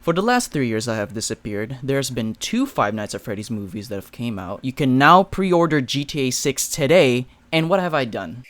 For the last 3 years I have disappeared, there's been 2 Five Nights at Freddy's movies that have came out. You can now pre-order GTA 6 today, and what have I done?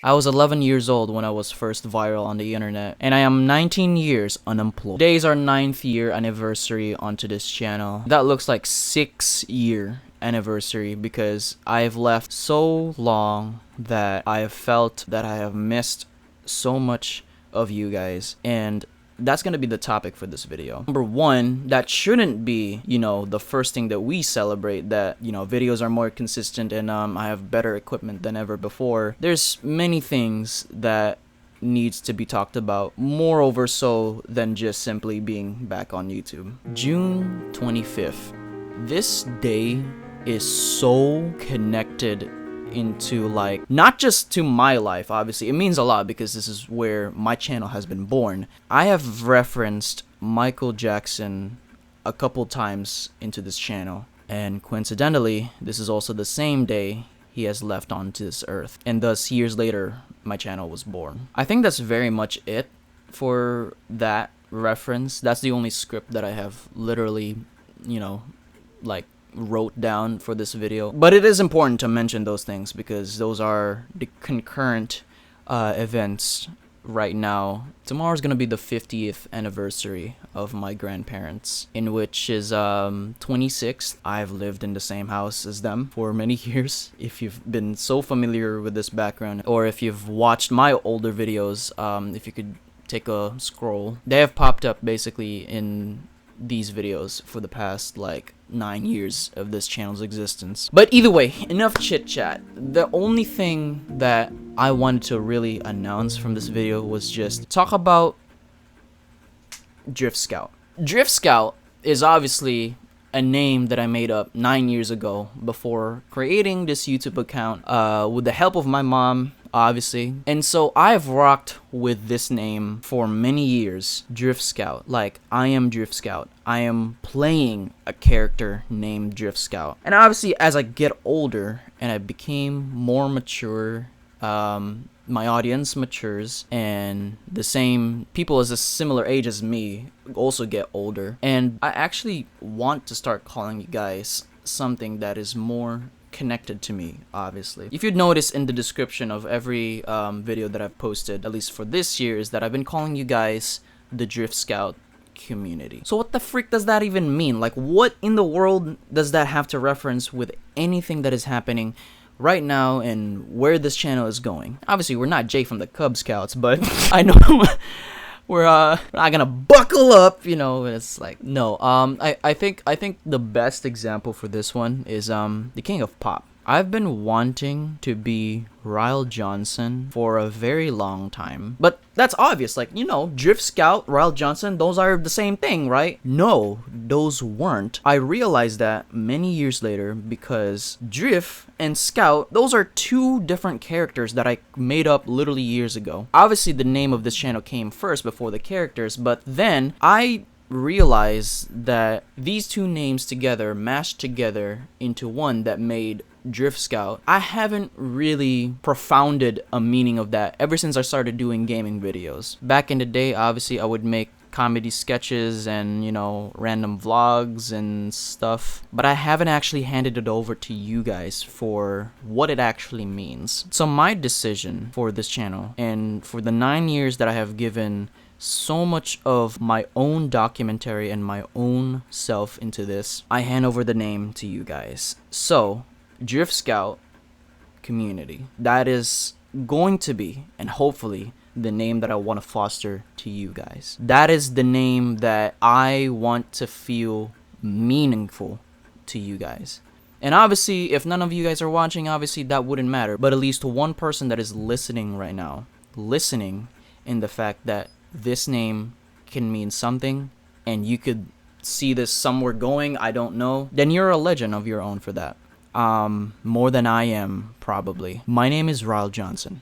I was 11 years old when I was first viral on the internet, and I am 19 years unemployed. Today is our 9th year anniversary onto this channel. That looks like 6-year anniversary because I've left so long that I have felt that I have missed so much of you guys, and that's gonna be the topic for this video. Number one, that shouldn't be, the first thing that we celebrate, that, videos are more consistent and I have better equipment than ever before. There's many things that needs to be talked about, moreover so than just simply being back on YouTube. June 25th. This day is so connected into, not just to my life, obviously it means a lot because this is where my channel has been born. I have referenced Michael Jackson a couple times into this channel, and coincidentally this is also the same day he has left onto this earth, and thus years later my channel was born. I think that's very much it for that reference. That's the only script that I have literally wrote down for this video, but it is important to mention those things because those are the concurrent events right now. Tomorrow's gonna be the 50th anniversary of my grandparents, in which is 26th. I've lived in the same house as them for many years. If you've been so familiar with this background, or if you've watched my older videos, if you could take a scroll, they have popped up basically in these videos for the past 9 years of this channel's existence. But either way, enough chit chat. The only thing that I wanted to really announce from this video was just talk about Drift Scout. Drift Scout is obviously a name that I made up 9 years ago before creating this YouTube account with the help of my mom, obviously. And so I've rocked with this name for many years, Drift Scout. I am Drift Scout. I am playing a character named Drift Scout. And obviously as I get older and I became more mature, my audience matures, and the same people as a similar age as me also get older, and I actually want to start calling you guys something that is more connected to me, obviously. If you'd notice in the description of every video that I've posted, at least for this year, is that I've been calling you guys the Drift Scout community. So what the freak does that even mean? What in the world does that have to reference with anything that is happening right now and where this channel is going? Obviously we're not Jay from the Cub Scouts, but I know we're not gonna buckle up, it's no. I think the best example for this one is the King of Pop. I've been wanting to be Ryle Johnson for a very long time, but that's obvious. Drift Scout, Ryle Johnson, those are the same thing, right? No, those weren't. I realized that many years later because Drift and Scout, those are 2 different characters that I made up literally years ago. Obviously the name of this channel came first before the characters, but then I realized that these 2 names together mashed together into one that made Drift Scout. I haven't really profounded a meaning of that ever since I started doing gaming videos. Back in the day, obviously I would make comedy sketches and random vlogs and stuff, but I haven't actually handed it over to you guys for what it actually means. So my decision for this channel, and for the 9 years that I have given so much of my own documentary and my own self into this, I hand over the name to you guys. So Drift Scout community, that is going to be, and hopefully, the name that I want to foster to you guys. That is the name that I want to feel meaningful to you guys. And obviously if none of you guys are watching, obviously that wouldn't matter, but at least one person that is listening right now, listening in the fact that this name can mean something and you could see this somewhere going, I don't know, then you're a legend of your own for that. More than I am, probably. My name is Ryle Johnson.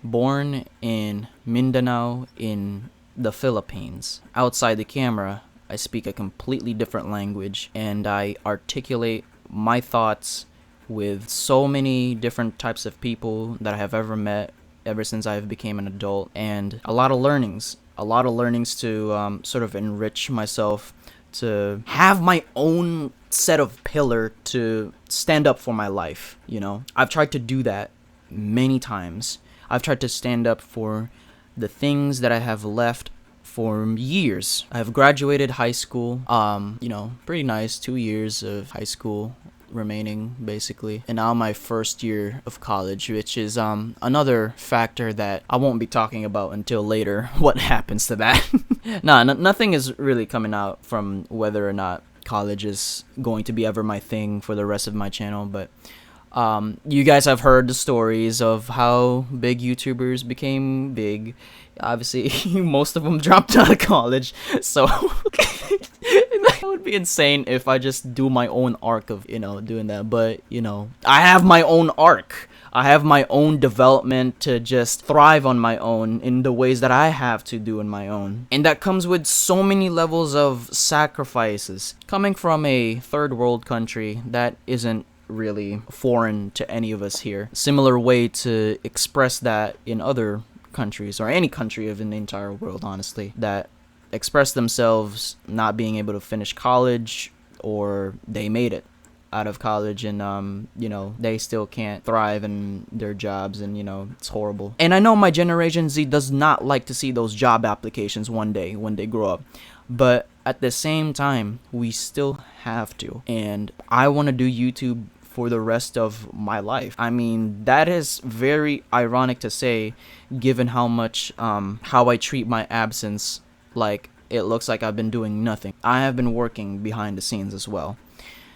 Born in Mindanao in the Philippines. Outside the camera, I speak a completely different language, and I articulate my thoughts with so many different types of people that I have ever met ever since I became an adult, and a lot of learnings a lot of learnings to sort of enrich myself, to have my own set of pillar to stand up for my life, you know? I've tried to do that many times. I've tried to stand up for the things that I have left for years. I've graduated high school, you know, pretty nice, 2 years of high school remaining basically, and now my first year of college, which is another factor that I won't be talking about until later. What happens to that? Nothing is really coming out from whether or not college is going to be ever my thing for the rest of my channel, but you guys have heard the stories of how big YouTubers became big. Obviously, most of them dropped out of college, so that would be insane if I just do my own arc of, you know, doing that. But, you know, I have my own arc. I have my own development to just thrive on my own in the ways that I have to do on my own. And that comes with so many levels of sacrifices. Coming from a third world country, that isn't really foreign to any of us here. Similar way to express that in other countries, or any country of in the entire world, honestly, that express themselves not being able to finish college, or they made it out of college and you know, they still can't thrive in their jobs, and you know, it's horrible. And I know my Generation Z does not like to see those job applications one day when they grow up, but at the same time, we still have to. And I want to do YouTube for the rest of my life. I mean, that is very ironic to say, given how much how I treat my absence. Like, it looks like I've been doing nothing. I have been working behind the scenes as well,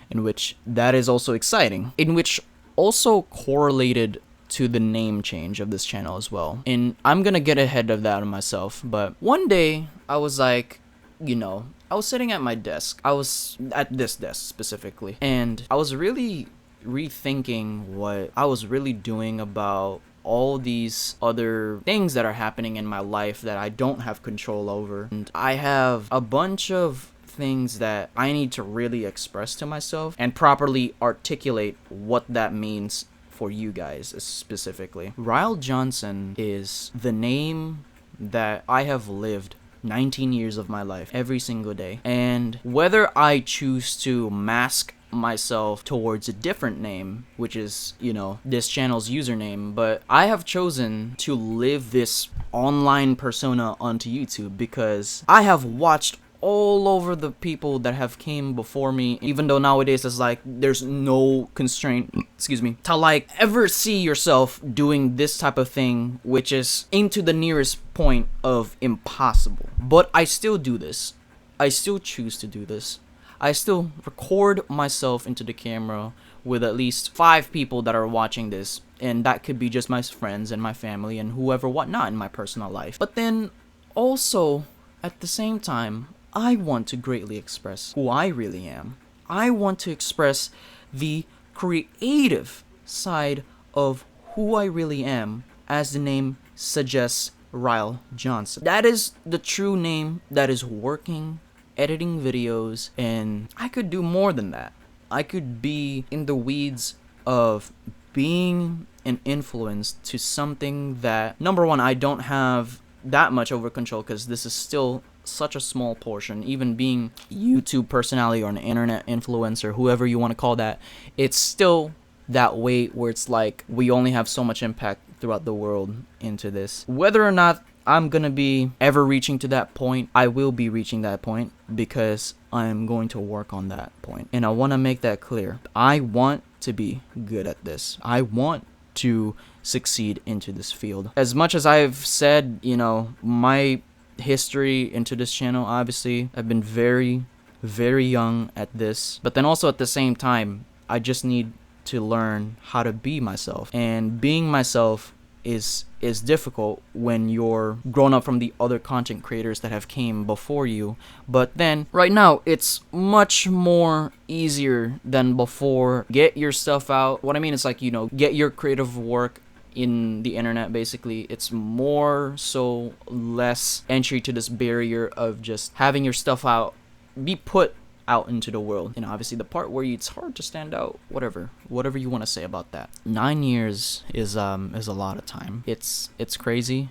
in which that is also exciting, in which also correlated to the name change of this channel as well. And I'm gonna get ahead of that on myself, but one day I was like, you know, I was sitting at my desk. I was at this desk specifically, and I was really rethinking what I was really doing about all these other things that are happening in my life that I don't have control over. And I have a bunch of things that I need to really express to myself and properly articulate what that means for you guys specifically. Ryle Johnson is the name that I have lived 19 years of my life every single day. And whether I choose to mask myself towards a different name, which is, you know, this channel's username, but I have chosen to live this online persona onto YouTube because I have watched all over the people that have came before me, even though nowadays it's like there's no constraint, excuse me, to like ever see yourself doing this type of thing, which is into the nearest point of impossible. But I still do this. I still choose to do this. I still record myself into the camera with at least 5 people that are watching this, and that could be just my friends and my family and whoever whatnot in my personal life. But then also at the same time, I want to greatly express who I really am. I want to express the creative side of who I really am, as the name suggests, Ryle Johnson. That is the true name that is working, editing videos, and I could do more than that. I could be in the weeds of being an influence to something that, number one, I don't have that much over control, because this is still such a small portion. Even being YouTube personality or an internet influencer, whoever you want to call that, it's still that way where it's like we only have so much impact throughout the world into this. Whether or not I'm gonna be ever reaching to that point, I will be reaching that point because I'm going to work on that point. And I want to make that clear. I want to be good at this. I want to succeed into this field. As much as I've said, you know, my history into this channel, obviously I've been very, very young at this, but then also at the same time, I just need to learn how to be myself. And being myself is difficult when you're grown up from the other content creators that have came before you. But then right now it's much more easier than before. Get your stuff out. What I mean is, like, you know, get your creative work in the internet. Basically, it's more so less entry to this barrier of just having your stuff out, be put out into the world. And obviously the part where it's hard to stand out, whatever you want to say about that. 9 years is a lot of time. It's crazy.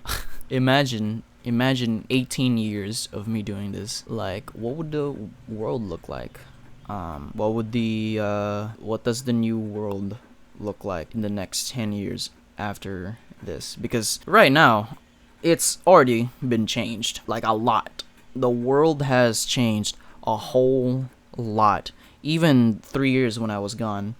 Imagine imagine 18 years of me doing this. Like, what would the world look like? What does the new world look like in the next 10 years after this? Because right now, it's already been changed, like a lot. The world has changed a whole lot. Even 3 years when I was gone,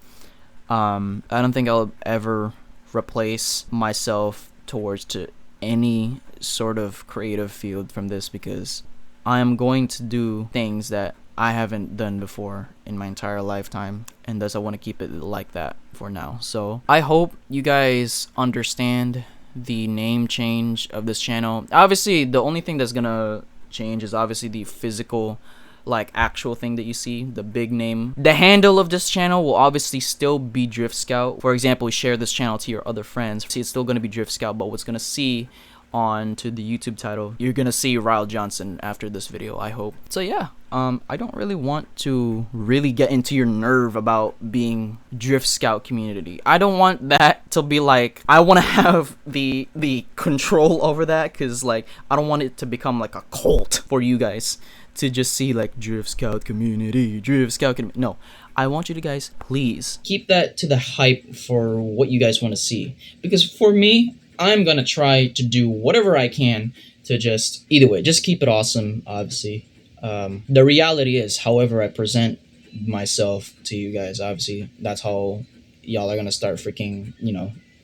I don't think I'll ever replace myself towards to any sort of creative field from this, because I am going to do things that I haven't done before in my entire lifetime, and thus I want to keep it like that for now. So I hope you guys understand the name change of this channel. Obviously, the only thing that's gonna change is obviously the physical, like actual thing that you see, the big name. The handle of this channel will obviously still be Drift Scout. For example, share this channel to your other friends. See, it's still gonna be Drift Scout, but what's gonna see on to the YouTube title, you're gonna see Ryle Johnson after this video, I hope. So yeah, I don't really want to really get into your nerve about being Drift Scout community. I don't want that to be like, I want to have the control over that, because like I don't want it to become like a cult for you guys to just see like Drift Scout community, Drift Scout community. No, I want you to guys please keep that to the hype for what you guys want to see, because for me, I'm gonna try to do whatever I can to just, either way, just keep it awesome, obviously. The reality is, however I present myself to you guys, obviously, that's how y'all are gonna start freaking,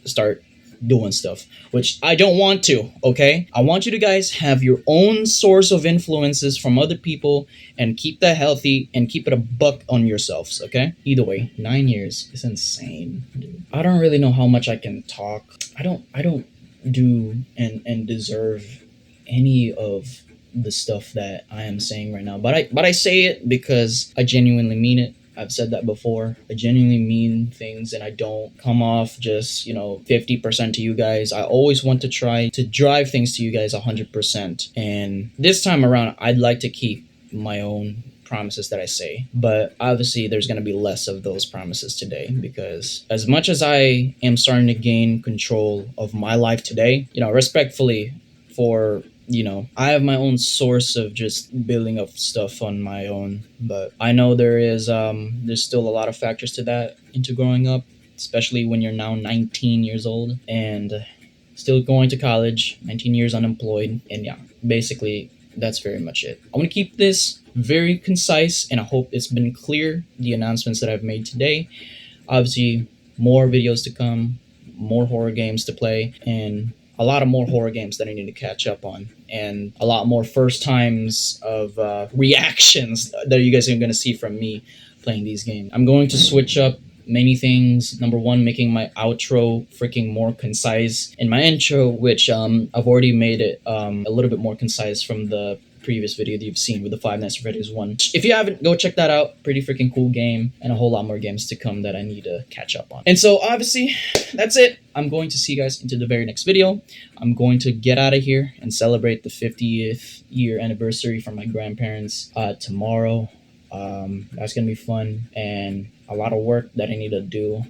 start doing stuff, which I don't want to, okay? I want you to guys have your own source of influences from other people and keep that healthy and keep it a buck on yourselves, okay? Either way, 9 years is insane, dude. I don't really know how much I can talk. I don't do and deserve any of the stuff that I am saying right now, but I say it because I genuinely mean it. I've said that before. I genuinely mean things, and I don't come off just 50% to you guys. I always want to try to drive things to you guys 100%, and this time around I'd like to keep my own promises that I say, but obviously there's going to be less of those promises today, because as much as I am starting to gain control of my life today, respectfully, for I have my own source of just building up stuff on my own, but I know there's still a lot of factors to that into growing up, especially when you're now 19 years old and still going to college, 19 years unemployed, and yeah, basically that's very much it. I want to keep this very concise, and I hope it's been clear, the announcements that I've made today. Obviously, more videos to come, more horror games to play, and a lot of more horror games that I need to catch up on, and a lot more first times of reactions that you guys are going to see from me playing these games. I'm going to switch up many things. Number one, making my outro freaking more concise, and my intro, which I've already made it a little bit more concise from the previous video that you've seen with the Five Nights at Freddy's one. If you haven't, go check that out. Pretty freaking cool game, and a whole lot more games to come that I need to catch up on. And so obviously that's it. I'm going to see you guys into the very next video. I'm going to get out of here and celebrate the 50th year anniversary from my grandparents tomorrow. That's gonna be fun, and a lot of work that I need to do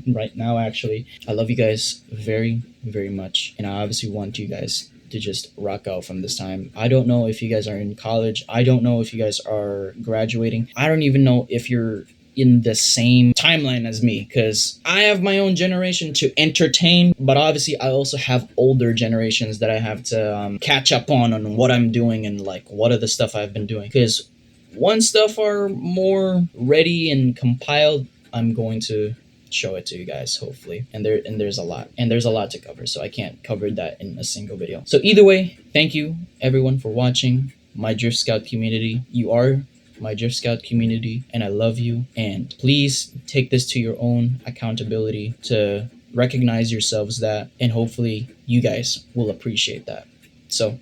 right now, actually. I love you guys very, very much, and I obviously want you guys to just rock out from this time. I don't know if you guys are in college. I don't know if you guys are graduating. I don't even know if you're in the same timeline as me, because I have my own generation to entertain, but obviously I also have older generations that I have to catch up on what I'm doing and like what are the stuff I've been doing. Because once stuff are more ready and compiled, I'm going to show it to you guys, hopefully. And there's a lot to cover, so I can't cover that in a single video. So either way, thank you everyone for watching my Drift Scout community. You are my Drift Scout community, and I love you. And please take this to your own accountability to recognize yourselves that, and hopefully you guys will appreciate that. So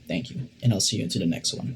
thank you, and I'll see you into the next one.